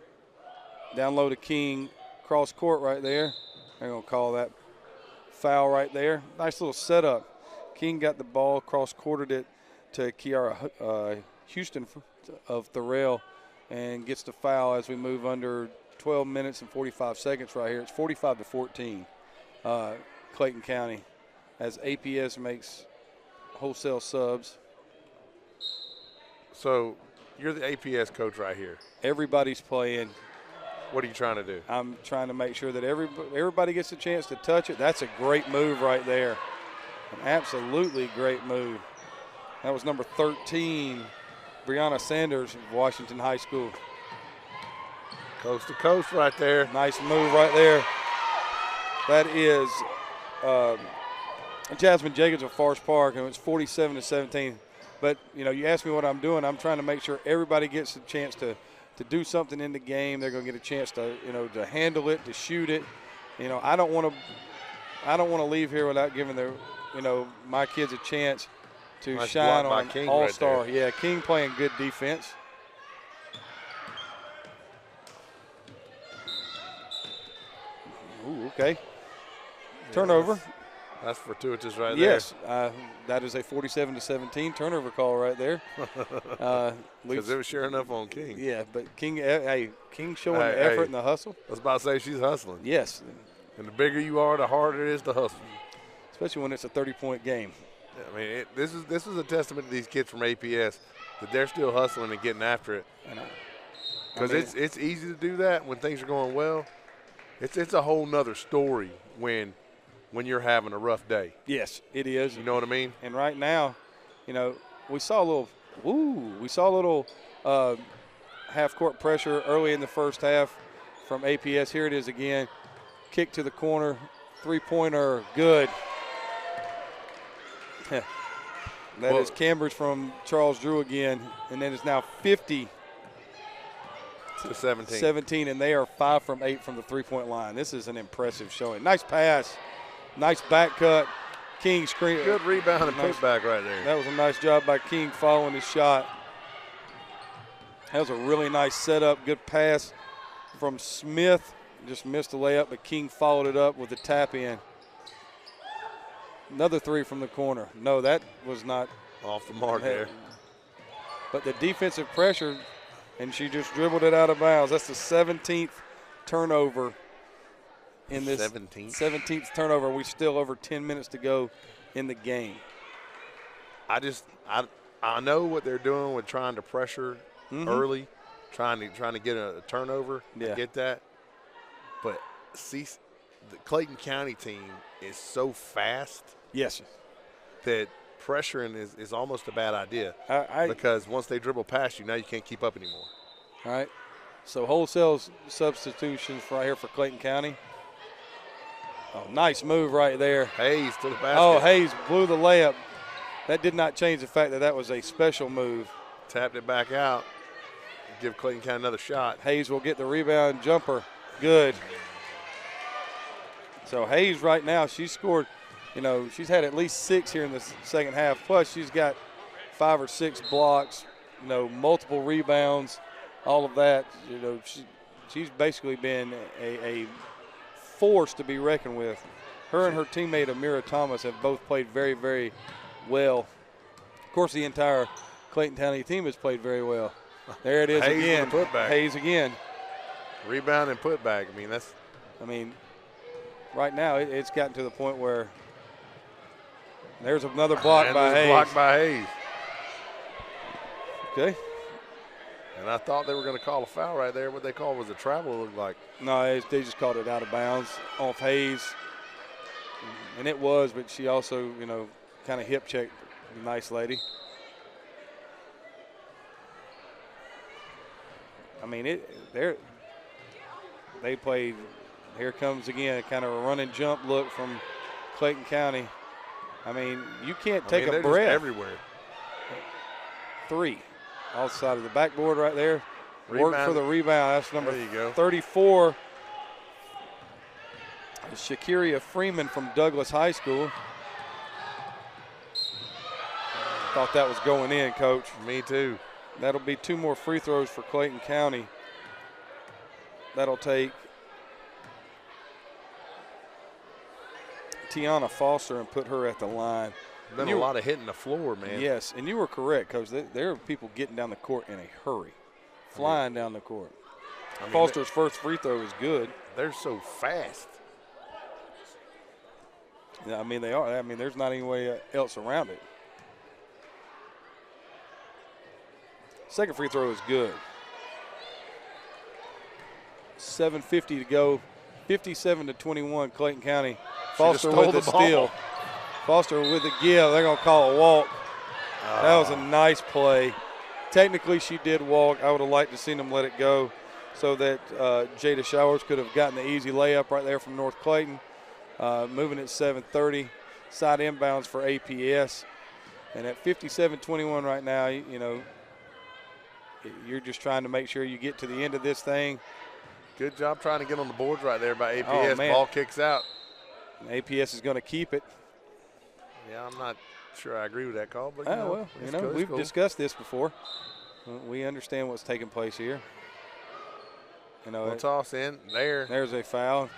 Down low to King. Cross court right there. They're going to call that foul right there. Nice little setup. King got the ball, cross-courted it to Kiara Houston of Thorell and gets the foul as we move under 12 minutes and 45 seconds right here. It's 45-14, Clayton County, as APS makes wholesale subs. So you're the APS coach right here. Everybody's playing. What are you trying to do? I'm trying to make sure that everybody gets a chance to touch it. That's a great move right there. An absolutely great move. That was number 13, Brianna Sanders of Washington High School. Coast to coast right there. Nice move right there. That is Jasmine Jacobs of Forest Park, and it's 47-17. But, you asked me what I'm doing. I'm trying to make sure everybody gets a chance to do something in the game. They're going to get a chance to, to handle it, to shoot it. I don't want to leave here without giving my kids a chance to shine on all-star. Right, yeah, King playing good defense. Ooh, okay. Turnover. That's fortuitous right there. Yes, that is a 47-17 turnover call right there. Because it was sure enough on King. Yeah, but King showing the effort and the hustle. I was about to say she's hustling. Yes. And the bigger you are, the harder it is to hustle. Especially when it's a 30-point game. I mean, this is a testament to these kids from APS that they're still hustling and getting after it. Because it's easy to do that when things are going well. It's a whole nother story when you're having a rough day. Yes, it is. You know what I mean? And right now, we saw a little half-court pressure early in the first half from APS. Here it is again. Kick to the corner, three-pointer, good. That is Cambridge from Charles Drew again, and then it's now 50-17, and they are 5 from 8 from the three-point line. This is an impressive showing. Nice pass, nice back cut. King screen. Good rebound and putback right there. That was a nice job by King following his shot. That was a really nice setup. Good pass from Smith. Just missed the layup, but King followed it up with a tap in. Another three from the corner. No, that was not off the mark there. But the defensive pressure, and she just dribbled it out of bounds. That's the 17th turnover in this 17th turnover. We still over 10 minutes to go in the game. I know what they're doing with trying to pressure early, trying to get a turnover to get that. But see, the Clayton County team is so fast. Yes. That pressuring is almost a bad idea because once they dribble past you, now you can't keep up anymore. All right. So wholesale substitutions right here for Clayton County. Oh, nice move right there. Hayes to the basket. Oh, Hayes blew the layup. That did not change the fact that that was a special move. Tapped it back out. Give Clayton County another shot. Hayes will get the rebound jumper. Good. So Hayes right now, she's scored, she's had at least 6 here in the second half. Plus she's got 5 or 6 blocks, multiple rebounds, all of that. She's basically been a force to be reckoned with. Her and her teammate Amira Thomas have both played very, very well. Of course, the entire Clayton County team has played very well. There it is Hayes again. with the putback. Hayes again. Rebound and putback. Right now it's gotten to the point where there's another block by Hayes. Blocked by Hayes. Okay. And I thought they were going to call a foul right there. What they called was a travel, it looked like. No, they just called it out of bounds off Hayes. And it was, but she also, kind of hip checked the nice lady. They played, here comes again, kind of a run and jump look from Clayton County. You can't take a they're breath. Just everywhere. 3. Outside of the backboard right there. Rebound. Work for the rebound. That's number there you go. 34. Shakiria Freeman from Douglas High School. Thought that was going in, Coach. Me too. That'll be 2 more free throws for Clayton County. That'll take Tiana Foster and put her at the line. Been a lot of hitting the floor, man. Yes, and you were correct, Coach. There are people getting down the court in a hurry, flying down the court. Foster's first free throw is good. They're so fast. Yeah, they are. There's not any way else around it. Second free throw is good. 7:50 to go. 57-21, Clayton County. Foster with the steal. Foster with the give. They're going to call a walk. That was a nice play. Technically, she did walk. I would have liked to seen them let it go so that Jada Showers could have gotten the easy layup right there from North Clayton. Moving at 7:30. Side inbounds for APS. And at 57-21 right now, you're just trying to make sure you get to the end of this thing. Good job trying to get on the boards right there by APS. Oh, man. Ball kicks out. APS is going to keep it. Yeah, I'm not sure I agree with that call, but we've discussed this before. We understand what's taking place here. We'll toss in there. There's a foul.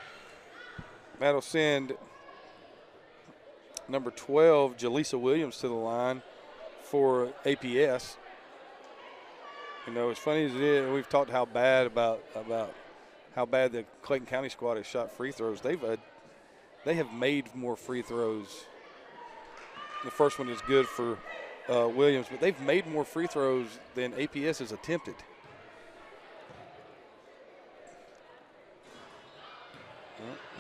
That'll send number 12, Jaleesa Williams, to the line for APS. As funny as it is, we've talked how bad about how bad the Clayton County squad has shot free throws. They have made more free throws. The first one is good for Williams, but they've made more free throws than APS has attempted.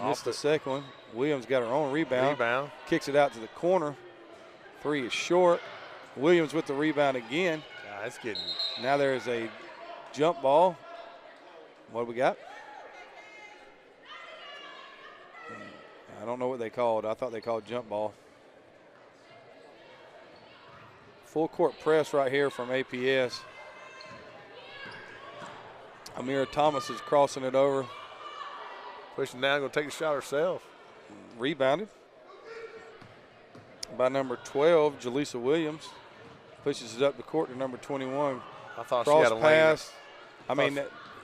Missed the second one. Williams got her own rebound. Kicks it out to the corner. 3 is short. Williams with the rebound again. That's getting. Now there is a jump ball. What do we got? I don't know what they called. I thought they called jump ball. Full court press right here from APS. Amira Thomas is crossing it over. Pushing down, going to take a shot herself. Rebounded by number 12, Jaleesa Williams. Pushes it up the court to number 21. I thought Cross she had a pass.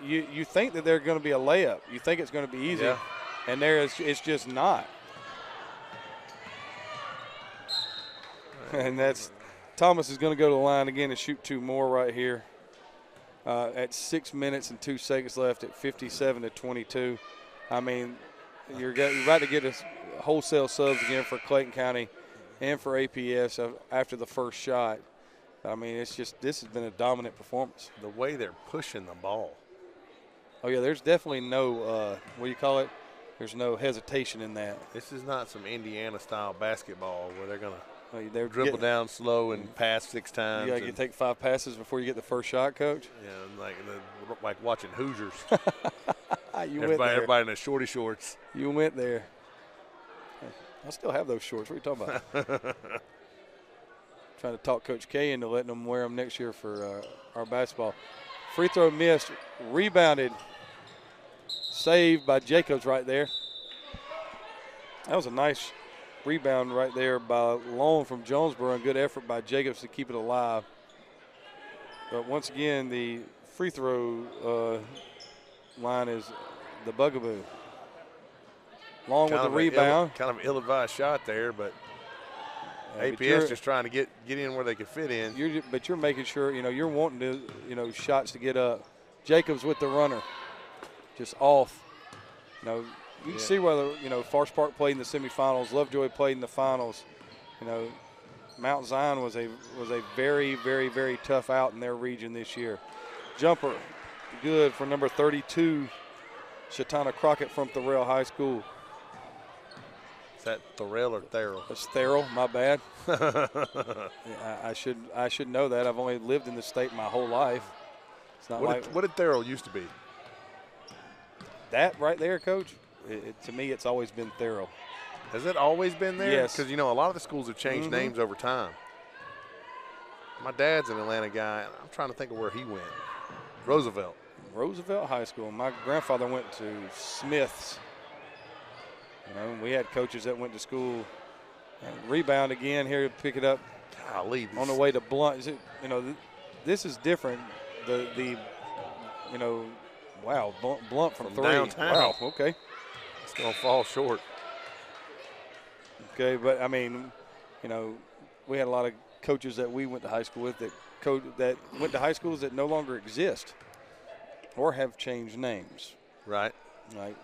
You think that they're going to be a layup. You think it's going to be easy. Yeah. And it's just not. And that's Thomas is going to go to the line again and shoot 2 more right here. At 6 minutes and 2 seconds left at 57-22. You're about to get a wholesale subs again for Clayton County and for APS after the first shot. This has been a dominant performance. The way they're pushing the ball. Oh, yeah, there's definitely no, what do you call it? There's no hesitation in that. This is not some Indiana-style basketball where they're going to dribble down slow and pass 6 times. You take 5 passes before you get the first shot, Coach? Yeah, like watching Hoosiers. Everybody in their shorty shorts. You went there. I still have those shorts. What are you talking about? Trying to talk Coach K into letting them wear them next year for our basketball. Free throw missed, rebounded, saved by Jacobs right there. That was a nice rebound right there by Long from Jonesboro, and good effort by Jacobs to keep it alive. But once again, the free throw line is the bugaboo. Long with the rebound. Kind of ill-advised shot there, but APS just trying to get in where they could fit in. But you're making sure, you're wanting to, shots to get up. Jacobs with the runner, just off. You can see whether, Forest Park played in the semifinals, Lovejoy played in the finals. Mount Zion was a very, very, very tough out in their region this year. Jumper, good for number 32, Shatana Crockett from Thorell High School. Is that Thorell or Therrell? That's Therrell, my bad. Yeah, I should know that. I've only lived in the state my whole life. It's not what did Therrell used to be? That right there, Coach, to me it's always been Therrell. Has it always been there? Yes. Because, a lot of the schools have changed names over time. My dad's an Atlanta guy. I'm trying to think of where he went. Roosevelt High School. My grandfather went to Smith's. We had coaches that went to school. Rebound again here to pick it up. Golly, on the way to Blunt. This is different. Wow, Blunt from three. Downtown. Wow, okay. It's going to fall short. Okay, but we had a lot of coaches that we went to high school with that went to high schools that no longer exist or have changed names. Right. Right.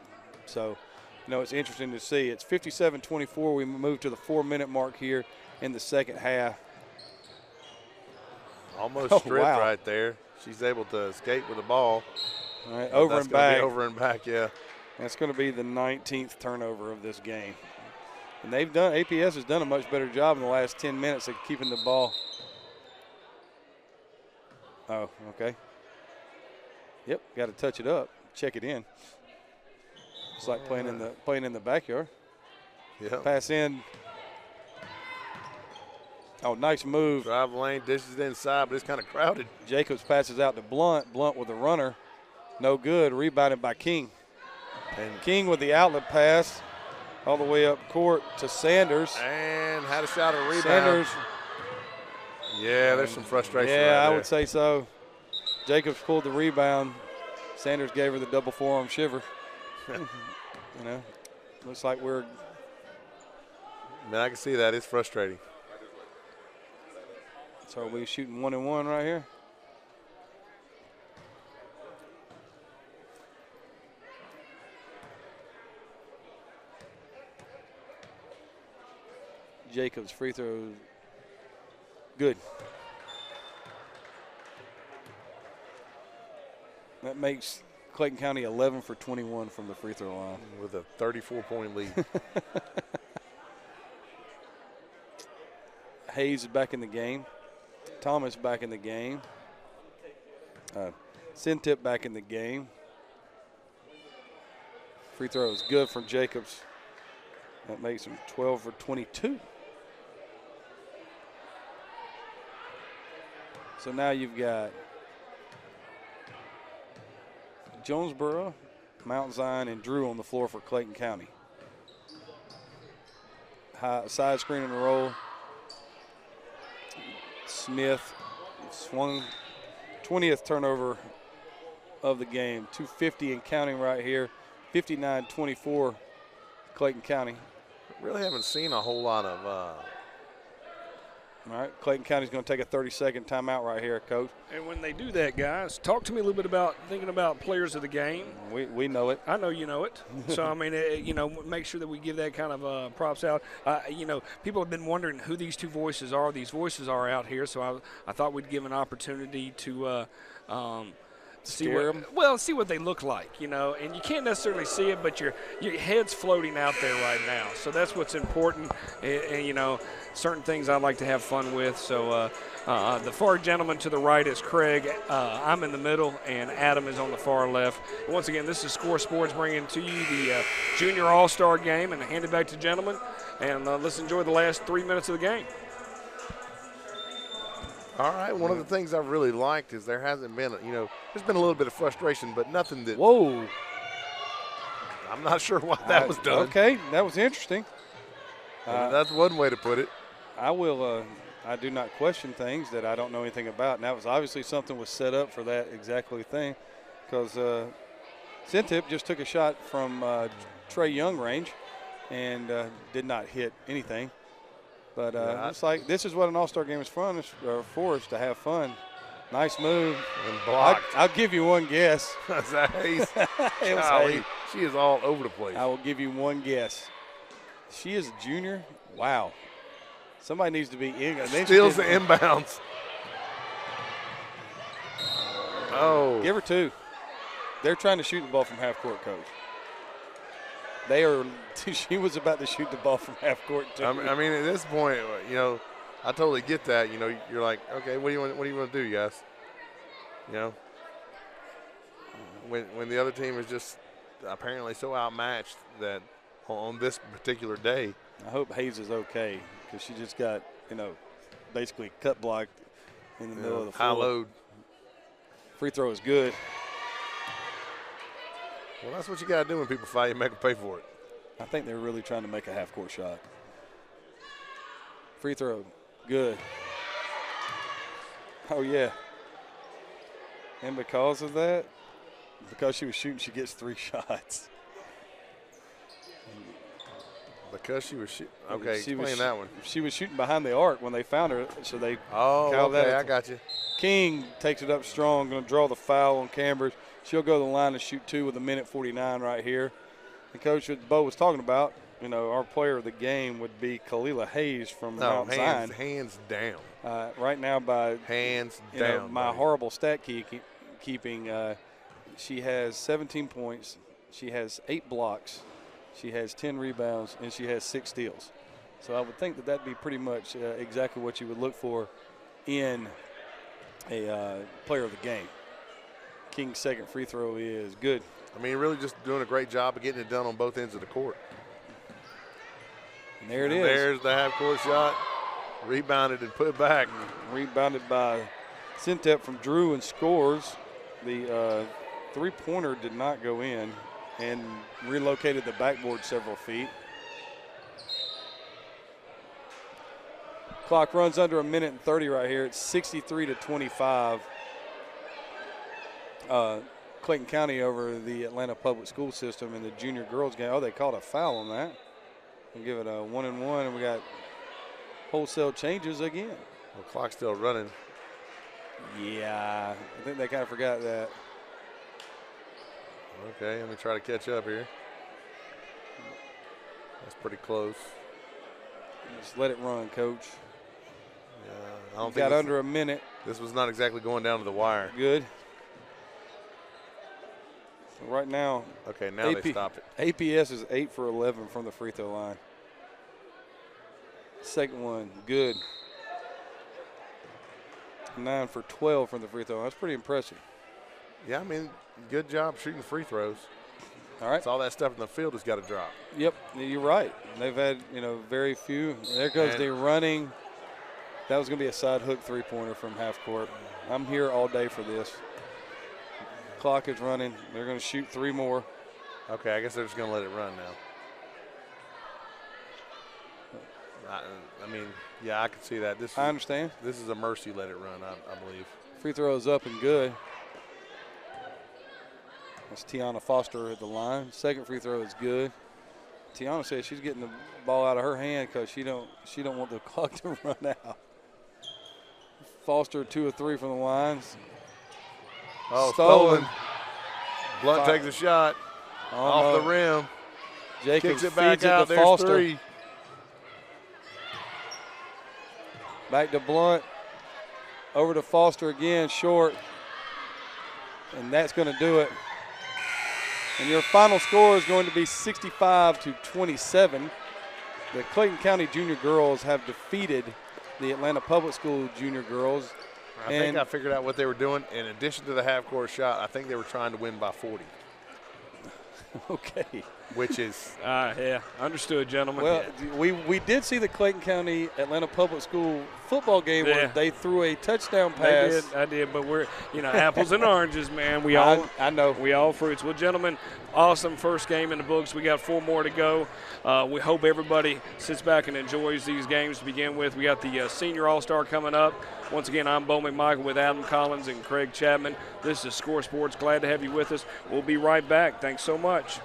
So, it's interesting to see. It's 57-24. We move to the 4-minute mark here in the second half. Almost stripped right there. She's able to escape with the ball. All right, over and back. Over and back, yeah. That's going to be the 19th turnover of this game. And APS has done a much better job in the last 10 minutes of keeping the ball. Oh, okay. Yep, got to touch it up, check it in. It's like playing in the backyard. Yeah. Pass in. Oh, nice move. Drive lane, dishes inside, but it's kind of crowded. Jacobs passes out to Blunt. Blunt with a runner. No good. Rebounded by King. And King with the outlet pass all the way up court to Sanders. And had a shot at a rebound. Sanders. Yeah, there's some frustration right there. there. I would say so. Jacobs pulled the rebound. Sanders gave her the double forearm shiver. Looks like we're. I can see that. It's frustrating. So are we shooting 1-and-1 right here? Jacobs free throw. Good. That makes Clayton County 11 for 21 from the free throw line. With a 34-point lead. Hayes is back in the game. Thomas back in the game. Sintip back in the game. Free throw is good from Jacobs. That makes him 12 for 22. So now you've got Jonesboro, Mount Zion, and Drew on the floor for Clayton County. High side screen and roll. Smith swung 20th turnover of the game. 2:50 and counting right here. 59-24 Clayton County. Really haven't seen a whole lot of all right, Clayton County's going to take a 30-second timeout right here, Coach. And when they do that, guys, talk to me a little bit about thinking about players of the game. We know it. I know you know it. So, make sure that we give that kind of props out. People have been wondering who these two voices are. These voices are out here, so I thought we'd give an opportunity to see Scare what 'em? well see what they look like, you know, and you can't necessarily see it, but your head's floating out there right now, so that's what's important. And you know, certain things I like to have fun with. So the far gentleman to the right is Craig. I'm in the middle, and Adam is on the far left. And once again, this is Score Sports bringing to you the Junior All-Star game, and hand it back to gentlemen, and let's enjoy the last 3 minutes of the game. All right, one of the things I've really liked is there hasn't been, you know, there's been a little bit of frustration, but nothing that. Whoa. I'm not sure why that was done. Okay, that was interesting. That's one way to put it. I do not question things that I don't know anything about, and that was obviously something was set up for that exactly thing, because Sintip just took a shot from Trey Young range and did not hit anything. But it's like this is what an all-star game is for us to have fun. Nice move. And blocked. I'll give you one guess. Is that Hayes? It was Golly, Hayes. she is all over the place. I will give you one guess. She is a junior. Wow. Somebody needs to be in. Steals the inbounds. Oh. Give her two. They're trying to shoot the ball from half court, coach. They are. She was about to shoot the ball from half court too. I mean, at this point, you know, I totally get that. You know, you're like, okay, what do you want to do, guys? You know, when the other team is just apparently so outmatched that on this particular day. I hope Hayes is okay, because she just got, you know, basically cut blocked in the middle of the floor. High load. Free throw is good. Well, that's what you got to do when people fight. You make them pay for it. I think they're really trying to make a half-court shot. Free throw, good. Oh, yeah. And because of that, because she was shooting, she gets 3 shots. Because she was shooting. Okay, explain that one. She was shooting behind the arc when they found her, so they called that. I got you. King takes it up strong, going to draw the foul on Cambridge. She'll go to the line and shoot 2 with 1:49 right here. And Coach, what Bo was talking about, you know, our player of the game would be Kalila Hayes from Mount Zion. Hands down. Right now by hands down. Know, my horrible stat keeping, she has 17 points. She has 8 blocks. She has 10 rebounds, and she has 6 steals. So I would think that that'd be pretty much exactly what you would look for in a player of the game. King's second free throw is good. I mean, really just doing a great job of getting it done on both ends of the court. And there it is. There's the half-court shot. Rebounded and put back. Rebounded by Sintep from Drew and scores. The three-pointer did not go in and relocated the backboard several feet. Clock runs under 1:30 right here. It's 63-25. Clayton County over the Atlanta Public School System in the junior girls game. Oh, they called a foul on that. We'll give it a 1-1, and we got wholesale changes again. The clock's still running. Yeah, I think they kind of forgot that. Okay, let me try to catch up here. That's pretty close. Just let it run, Coach. Yeah, I don't think got under a minute. This was not exactly going down to the wire. Good. So right now, okay, now they stopped it. APS is 8 for 11 from the free throw line. Second one, good. 9 for 12 from the free throw line. That's pretty impressive. Yeah, I mean, good job shooting free throws. All right. It's all that stuff in the field has got to drop. Yep, you're right. They've had, you know, very few. There goes the running. That was going to be a side hook three-pointer from half court. I'm here all day for this. Clock is running. They're going to shoot 3 more. Okay, I guess they're just going to let it run now. I mean, yeah, I can see that. I understand. This is a mercy let it run, I believe. Free throw is up and good. That's Tiana Foster at the line. Second free throw is good. Tiana says she's getting the ball out of her hand because she don't want the clock to run out. Foster 2 of 3 from the lines. Oh, stolen. Blunt takes a shot off the rim. Jacobs kicks it back out. There's Foster. 3. Back to Blunt. Over to Foster again, short. And that's going to do it. And your final score is going to be 65-27. The Clayton County Junior Girls have defeated the Atlanta Public School Junior Girls. I think I figured out what they were doing. In addition to the half-court shot, I think they were trying to win by 40. Okay. Which is yeah, understood, gentlemen. Well, we did see the Clayton County Atlanta Public School football game where they threw a touchdown pass. I did, but we're apples and oranges, man. I know. We all fruits. Well, gentlemen, awesome first game in the books. We got 4 more to go. We hope everybody sits back and enjoys these games to begin with. We got the Senior All-Star coming up. Once again, I'm Bo McMichael with Adam Collins and Craig Chapman. This is Score Sports. Glad to have you with us. We'll be right back. Thanks so much.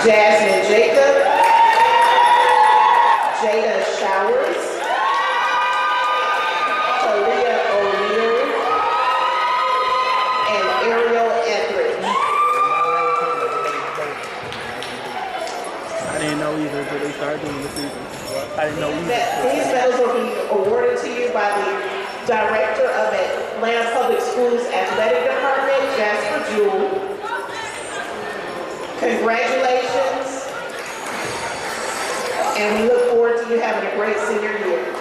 Jasmine Jacob, Jada Showers, Talia O'Neill, and Ariel Etheridge. I didn't know either until they started doing the season. I didn't know either. These medals will be awarded to you by the Director of Atlanta Public Schools Athletic Department, Jasper Jewell. Congratulations, and we look forward to you having a great senior year.